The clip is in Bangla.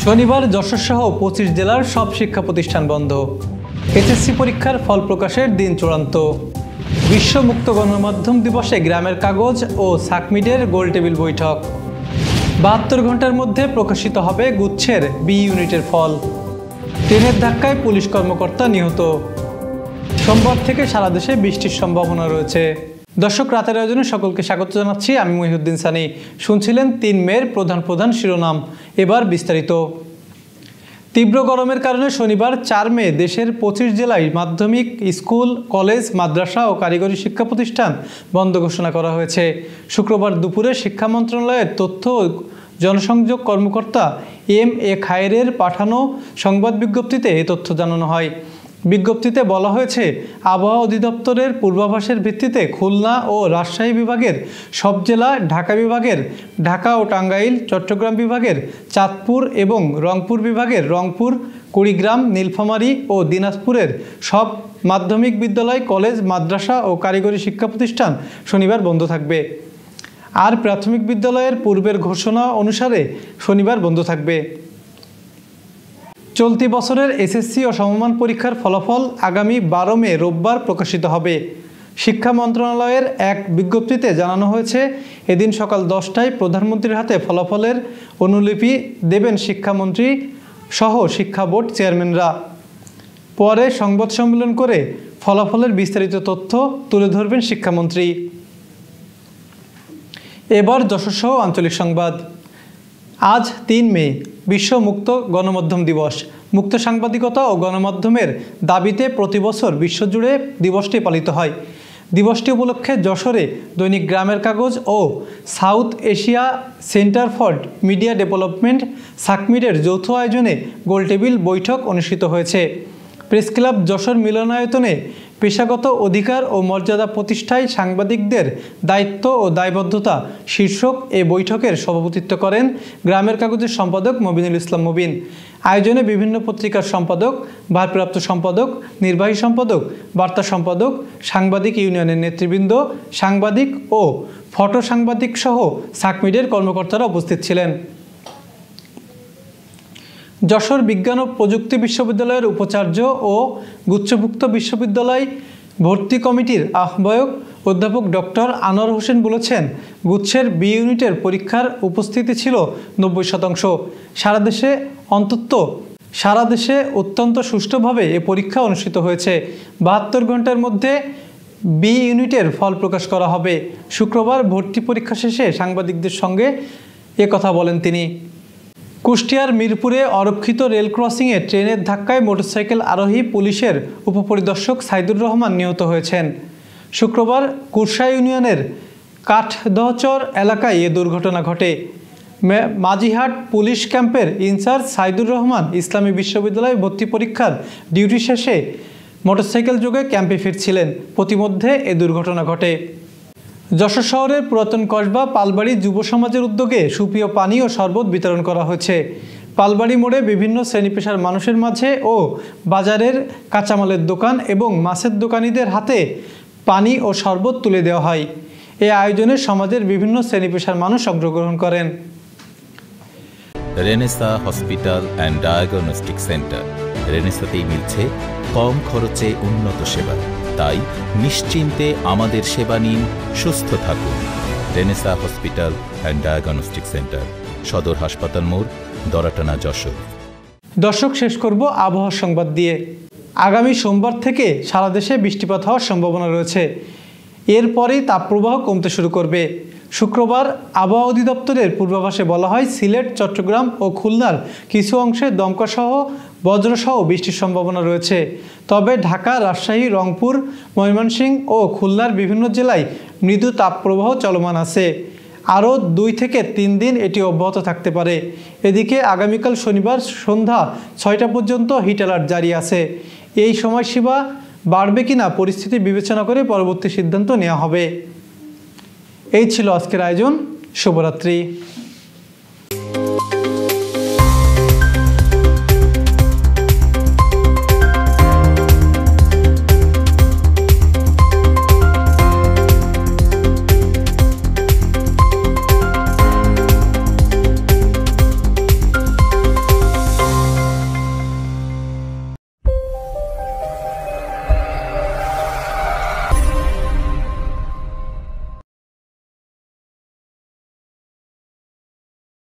শনিবার যশোরসহ 25 জেলার সব শিক্ষা প্রতিষ্ঠান বন্ধ। এসএসসি পরীক্ষার ফল প্রকাশের দিন চূড়ান্ত। বিশ্ব মুক্ত গণমাধ্যম দিবসে গ্রামের কাগজ ও সাকমিডের গোলটেবিল বৈঠক। 72 ঘন্টার মধ্যে প্রকাশিত হবে গুচ্ছের বি ইউনিটের ফল। ট্রেনের ধাক্কায় পুলিশ কর্মকর্তা নিহত। সোমবার থেকে সারা দেশে বৃষ্টির সম্ভাবনা রয়েছে। দর্শক, রাতের আয়োজনে সকলকে স্বাগত জানাচ্ছি। আমি মহিউদ্দিন সানি। শুনছিলেন 3 মের প্রধান শিরোনাম। এবার বিস্তারিত। তীব্র গরমের কারণে শনিবার 4 মে দেশের 25 জেলায় মাধ্যমিক স্কুল, কলেজ, মাদ্রাসা ও কারিগরি শিক্ষা প্রতিষ্ঠান বন্ধ ঘোষণা করা হয়েছে। শুক্রবার দুপুরে শিক্ষা মন্ত্রণালয়ের তথ্য ও জনসংযোগ কর্মকর্তা এম.এ. খায়েরের পাঠানো সংবাদ বিজ্ঞপ্তিতে এই তথ্য জানানো হয়। বিজ্ঞপ্তিতে বলা হয়েছে, আবহাওয়া অধিদপ্তরের পূর্বাভাসের ভিত্তিতে খুলনা ও রাজশাহী বিভাগের সব জেলা, ঢাকা বিভাগের ঢাকা ও টাঙ্গাইল, চট্টগ্রাম বিভাগের চাঁদপুর এবং রংপুর বিভাগের রংপুর, কুড়িগ্রাম, নীলফামারী ও দিনাজপুরের সব মাধ্যমিক বিদ্যালয়, কলেজ, মাদ্রাসা ও কারিগরি শিক্ষা প্রতিষ্ঠান শনিবার বন্ধ থাকবে। আর প্রাথমিক বিদ্যালয়ের পূর্বের ঘোষণা অনুসারে শনিবার বন্ধ থাকবে। চলতি বছরের এসএসসি ও সমমান পরীক্ষার ফলাফল আগামী 12 মে রোববার প্রকাশিত হবে। শিক্ষা মন্ত্রণালয়ের এক বিজ্ঞপ্তিতে জানানো হয়েছে, এদিন সকাল 10টায় প্রধানমন্ত্রীর হাতে ফলাফলের অনুলিপি দেবেন শিক্ষামন্ত্রী সহ শিক্ষা বোর্ড চেয়ারম্যানরা। পরে সংবাদ সম্মেলন করে ফলাফলের বিস্তারিত তথ্য তুলে ধরবেন শিক্ষামন্ত্রী। এবার যশোরসহ আঞ্চলিক সংবাদ। আজ 3 মে বিশ্ব মুক্ত গণমাধ্যম দিবস। মুক্ত সাংবাদিকতা ও গণমাধ্যমের দাবিতে প্রতি বছর বিশ্বজুড়ে দিবসটি পালিত হয়। দিবসটি উপলক্ষে যশোরে দৈনিক গ্রামের কাগজ ও South Asia centre for media development সাকমিডের যৌথ আয়োজনে গোলটেবিল বৈঠক অনুষ্ঠিত হয়েছে। প্রেস ক্লাব যশোর মিলনায়তনে পেশাগত অধিকার ও মর্যাদা প্রতিষ্ঠায় সাংবাদিকদের দায়িত্ব ও দায়বদ্ধতা শীর্ষক এ বৈঠকের সভাপতিত্ব করেন গ্রামের কাগজের সম্পাদক মবিনুল ইসলাম মবিন। আয়োজনে বিভিন্ন পত্রিকার সম্পাদক, ভারপ্রাপ্ত সম্পাদক, নির্বাহী সম্পাদক, বার্তা সম্পাদক, সাংবাদিক ইউনিয়নের নেতৃবৃন্দ, সাংবাদিক ও ফটো সাংবাদিক সহ সাকমিডের কর্মকর্তারা উপস্থিত ছিলেন। যশোর বিজ্ঞান ও প্রযুক্তি বিশ্ববিদ্যালয়ের উপাচার্য ও গুচ্ছভুক্ত বিশ্ববিদ্যালয় ভর্তি কমিটির আহ্বায়ক অধ্যাপক ডক্টর আনোয়ার হোসেন বলেছেন, গুচ্ছের বি ইউনিটের পরীক্ষার উপস্থিতি ছিল 90%। সারা দেশে অত্যন্ত সুষ্ঠুভাবে এ পরীক্ষা অনুষ্ঠিত হয়েছে। 72 ঘন্টার মধ্যে বি ইউনিটের ফল প্রকাশ করা হবে। শুক্রবার ভর্তি পরীক্ষা শেষে সাংবাদিকদের সঙ্গে কথা বলেন তিনি। কুষ্টিয়ার মিরপুরে অরক্ষিত রেল ক্রসিংয়ে ট্রেনের ধাক্কায় মোটরসাইকেল আরোহী পুলিশের উপপরিদর্শক সাইদুর রহমান নিহত হয়েছেন। শুক্রবার কুরসা ইউনিয়নের কাঠদহচর এলাকায় এ দুর্ঘটনা ঘটে। মাঝিহাট পুলিশ ক্যাম্পের ইনচার্জ সাইদুর রহমান ইসলামী বিশ্ববিদ্যালয় ভর্তি পরীক্ষার ডিউটি শেষে মোটরসাইকেল যোগে ক্যাম্পে ফিরছিলেন। প্রতিমধ্যে এ দুর্ঘটনা ঘটে। যশোর শহরের পুরাতন কসবা পালবাড়ি যুব সমাজের উদ্যোগে সুপেয় পানি ও শরবত বিতরণ করা হয়েছে। পালবাড়ি মোড়ে বিভিন্ন শ্রেণী পেশার মানুষের মাঝে ও বাজারের কাঁচামালের দোকান এবং মাছের দোকানিদের হাতে পানি ও শরবত তুলে দেওয়া হয়। এই আয়োজনে সমাজের বিভিন্ন শ্রেণী পেশার মানুষ অংশগ্রহণ করেন। Renaissance hospital and diagnostic centre. রেনেসাতেই মিলছে কম খরচে উন্নত সেবা। তাই নিশ্চিন্তে আমাদের সেবা নিন, সুস্থ থাকুন। Renaissance hospital and diagnostic centre, সদর হাসপাতাল মোড়, দরাটানা, যশোর। দর্শক, শেষ করব আবহাওয়া সংবাদ দিয়ে। আগামী সোমবার থেকে সারা দেশে বৃষ্টিপাত হওয়ার সম্ভাবনা রয়েছে। এরপরেই তাপপ্রবাহ কমতে শুরু করবে। শুক্রবার আবহাওয়া অধিদপ্তরের পূর্বাভাসে বলা হয়, সিলেট, চট্টগ্রাম ও খুলনার কিছু অংশে দমকাসহ বজ্রসহ বৃষ্টির সম্ভাবনা রয়েছে। তবে ঢাকা, রাজশাহী, রংপুর, ময়মনসিংহ ও খুলনার বিভিন্ন জেলায় মৃদু তাপপ্রবাহ চলমান আছে। আরও 2 থেকে 3 দিন এটি অব্যাহত থাকতে পারে। এদিকে আগামীকাল শনিবার সন্ধ্যা 6টা পর্যন্ত হিট অ্যালার্ট জারি আছে। এই সময়সীমা বাড়বে কিনা পরিস্থিতি বিবেচনা করে পরবর্তী সিদ্ধান্ত নেওয়া হবে। এই ছিল আজকের আয়োজন। শুভরাত্রি।